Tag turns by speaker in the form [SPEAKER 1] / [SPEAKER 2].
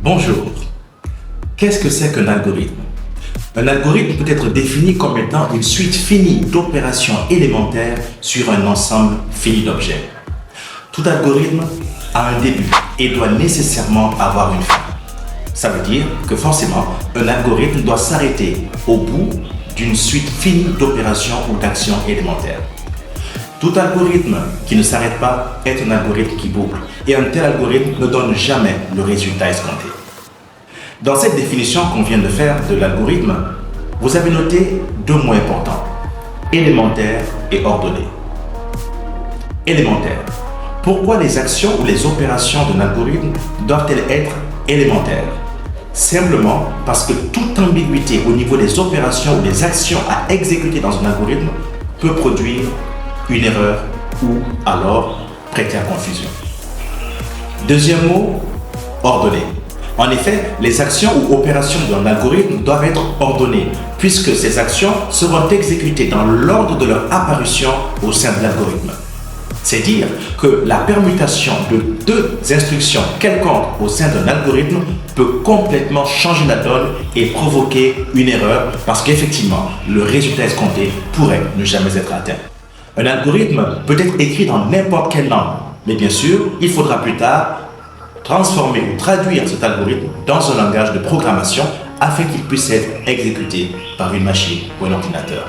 [SPEAKER 1] Bonjour. Qu'est-ce que c'est qu'un algorithme? Un algorithme peut être défini comme étant une suite finie d'opérations élémentaires sur un ensemble fini d'objets. Tout algorithme a un début et doit nécessairement avoir une fin. Ça veut dire que forcément, un algorithme doit s'arrêter au bout d'une suite finie d'opérations ou d'actions élémentaires. Tout algorithme qui ne s'arrête pas est un algorithme qui boucle, et un tel algorithme ne donne jamais le résultat escompté. Dans cette définition qu'on vient de faire de l'algorithme, vous avez noté deux mots importants: élémentaire et ordonné. Élémentaire. Pourquoi les actions ou les opérations d'un algorithme doivent-elles être élémentaires? Simplement parce que toute ambiguïté au niveau des opérations ou des actions à exécuter dans un algorithme peut produire une erreur ou alors prêter à confusion. Deuxième mot, ordonné. En effet, les actions ou opérations d'un algorithme doivent être ordonnées puisque ces actions seront exécutées dans l'ordre de leur apparition au sein de l'algorithme. C'est dire que la permutation de deux instructions quelconques au sein d'un algorithme peut complètement changer la donne et provoquer une erreur parce qu'effectivement, le résultat escompté pourrait ne jamais être atteint. Un algorithme peut être écrit dans n'importe quelle langue, mais bien sûr, il faudra plus tard transformer ou traduire cet algorithme dans un langage de programmation afin qu'il puisse être exécuté par une machine ou un ordinateur.